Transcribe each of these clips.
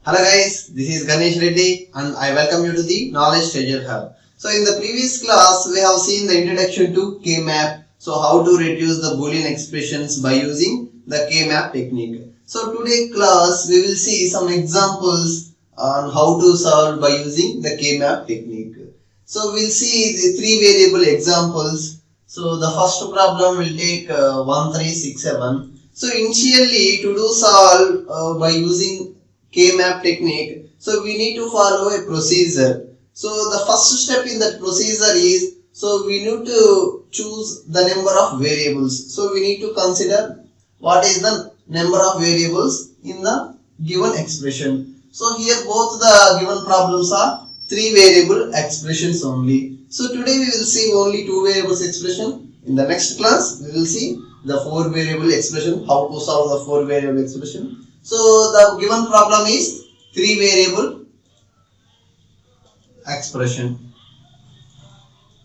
Hello guys, this is Ganesh Reddy and I welcome you to the Knowledge Treasure Hub. So in the previous class we have seen the introduction to K-map. So how to reduce the Boolean expressions by using the K-map technique. So today class we will see some examples on how to solve by using the K-map technique. So we'll see the three variable examples. So the first problem will take 1367. So initially to do solve by using K-map technique, so we need to follow a procedure. So the first step in that procedure is, so we need to choose the number of variables. So we need to consider what is the number of variables in the given expression. So here both the given problems are three variable expressions only. So today we will see only two variables expression. In the next class we will see the four variable expression, how to solve the four variable expression. So the given problem is three variable expression.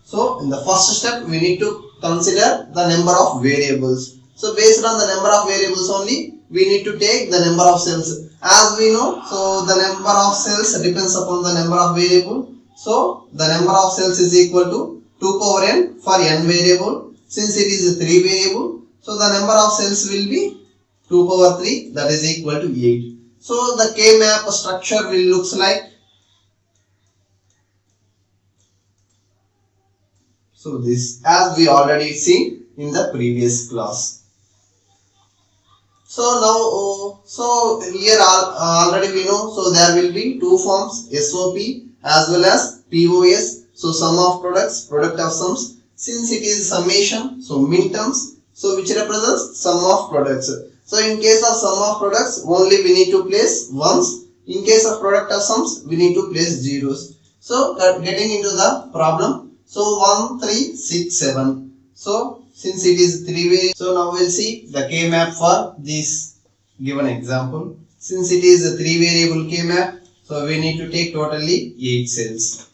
So in the first step we need to consider the number of variables. So based on the number of variables only we need to take the number of cells. As we know, so the number of cells depends upon the number of variable. So the number of cells is equal to 2 power n for n variable. Since it is a 3 variable, so the number of cells will be 2 power 3, that is equal to 8. So the K-map structure will looks like. So this as we already seen in the previous class. So now, so here already we know, so there will be two forms, SOP as well as POS. So sum of products, product of sums. Since it is summation, so min terms, so which represents sum of products. So in case of sum of products, only we need to place ones. In case of product of sums, we need to place zeros. So getting into the problem. So 1367. So since it is three way, so now we'll see the K-map for this given example. Since it is a three variable K-map, so we need to take totally 8 cells.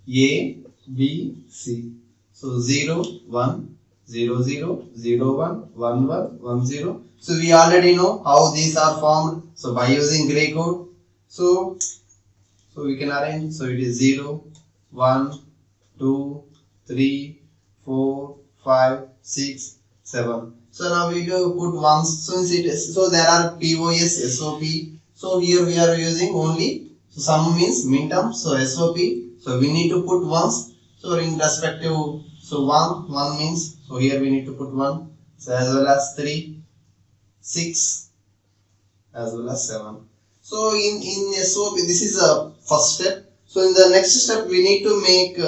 A, B, C. So 0, 1, 0, 0, 0, 1, 1, 1, 1, 0. So we already know how these are formed. So by using gray code, so we can arrange. So it is 0, 1, 2, 3, 4, 5, 6, 7. So now we do put ones. Since it is, so there are POS, SOP. So here we are using only. So sum means min term. So SOP. So we need to put ones. So in respective, so 1 means, so here we need to put 1. So as well as 3, 6, as well as 7. So in SOP, this is a first step. So in the next step, we need to make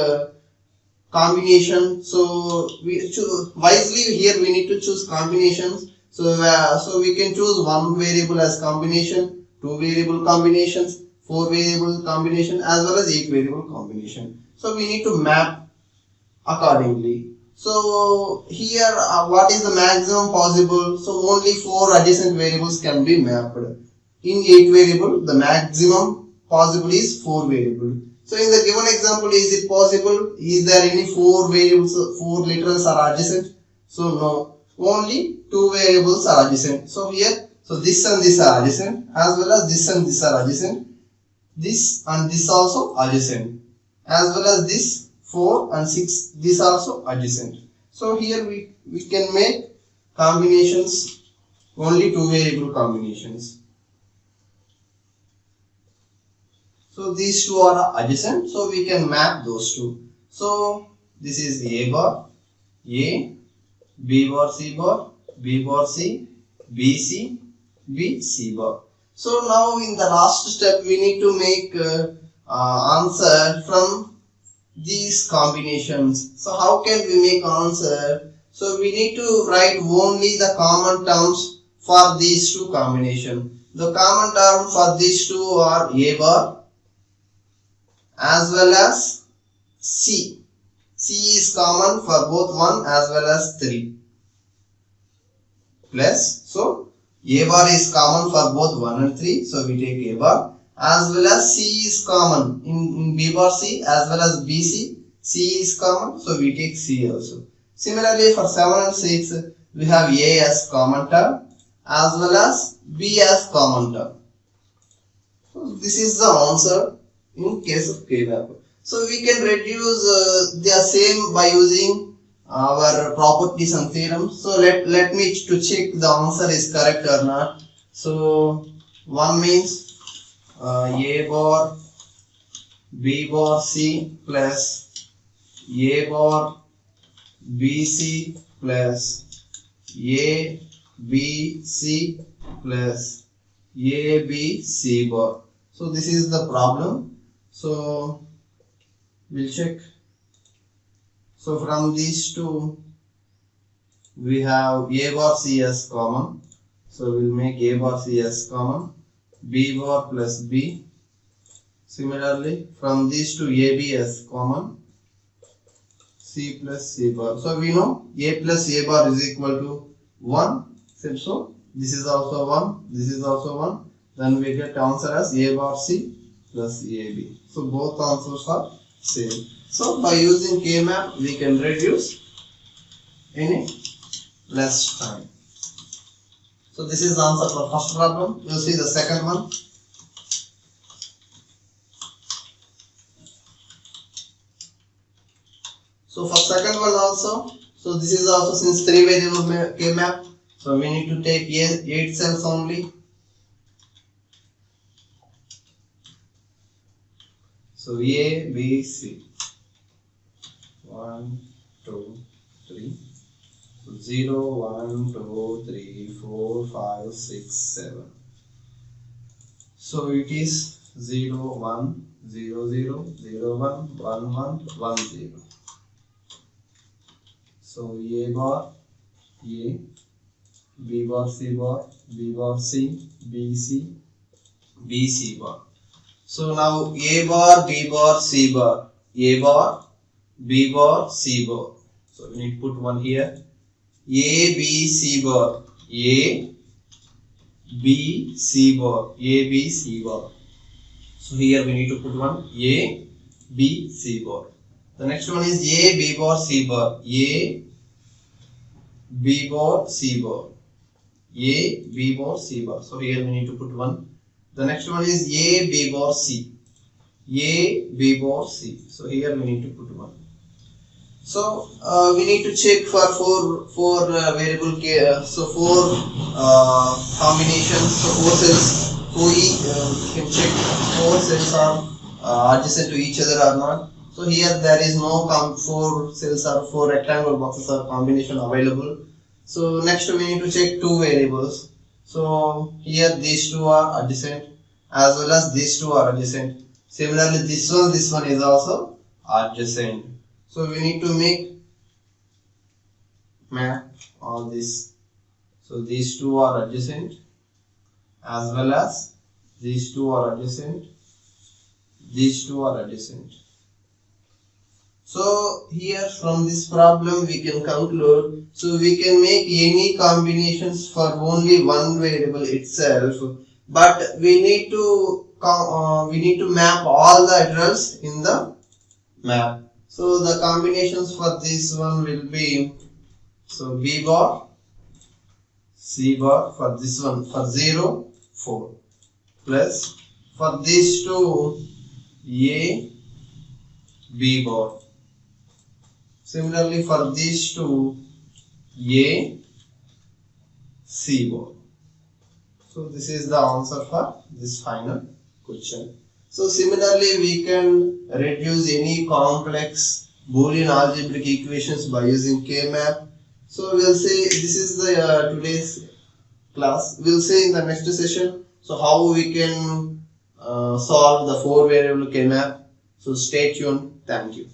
combination. So we choose wisely here. We need to choose combinations. So so we can choose one variable as combination, two variable combinations, 4 variable combination, as well as 8 variable combination. So we need to map accordingly. So here what is the maximum possible? So only 4 adjacent variables can be mapped. In 8 variable, the maximum possible is 4 variable. So in the given example, is it possible? Is there any 4 variables, 4 literals are adjacent? So no, only 2 variables are adjacent. So here, so this and this are adjacent, as well as this and this are adjacent. This and this also adjacent, as well as this 4 and 6, this also adjacent. So here we can make combinations, only 2 variable combinations. So these two are adjacent, so we can map those two. So this is A bar, A, B bar, C bar, B bar, C, B, C, B, C bar. So now in the last step we need to make answer from these combinations. So how can we make answer? So we need to write only the common terms for these two combinations. The common term for these two are A bar as well as C. C is common for both 1 as well as 3. Plus, so A bar is common for both 1 and 3. So we take A bar, as well as C is common in B bar C as well as BC. C is common, so we take C also. Similarly for 7 and 6, we have A as common term as well as B as common term. So this is the answer in case of K-map. So we can reduce the same by using our properties and theorems. So let me to check the answer is correct or not. So one means A bar B bar C plus A bar B C plus A B C plus A B C bar. So this is the problem. So we'll check. So from these two we have A bar C as common. So we'll make A bar C as common. B bar plus B. Similarly from these two AB as common. C plus C bar. So we know A plus A bar is equal to 1. So this is also 1. This is also 1. Then we get answer as A bar C plus AB. So both answers are same. So by using K-map we can reduce any less time. So this is the answer for first problem. We'll see the second one. So for second one also, so this is also since 3 variable K-map, so we need to take 8 cells only. So A, B, C. 1, 2, 3. So 0, 1, 2, 3, 4, 5, 6, 7. So it is 0, 1, 0, 0, 0, 1, 1, 1, 1, 0. So A bar, A, B bar, C bar, B bar, C, B, C, B, C bar. So now A bar, B bar, C bar, A bar, B bar, C bar. So we need to put one here. A, B, C bar, A, B, C bar, A, B, C bar. So here we need to put one A, B, C bar. The next one is A, B bar, C bar, A, B bar, C bar, A, B bar, C bar. So here we need to put one. The next one is A, B bar, C, A, B bar, C. So here we need to put one. So we need to check for four variable K. So four combinations. So 4 cells. We can check 4 cells are adjacent to each other or not. So here there is no 4 cells or 4 rectangle boxes or combination available. So next we need to check 2 variables. So here these two are adjacent as well as these two are adjacent. Similarly this one is also adjacent. So we need to map all this. So these two are adjacent as well as these two are adjacent. These two are adjacent. So here from this problem we can conclude, so we can make any combinations for only one variable itself, but we need to map all the address in the map. So the combinations for this one will be, so B bar, C bar for this one, for 0, 4, plus for these two A, B bar. Similarly for these two A, C bar. So this is the answer for this final question. So similarly we can reduce any complex Boolean algebraic equations by using K-map. So we'll see, this is the today's class. We'll see in the next session, so how we can solve the 4 variable K-map. So stay tuned. Thank you.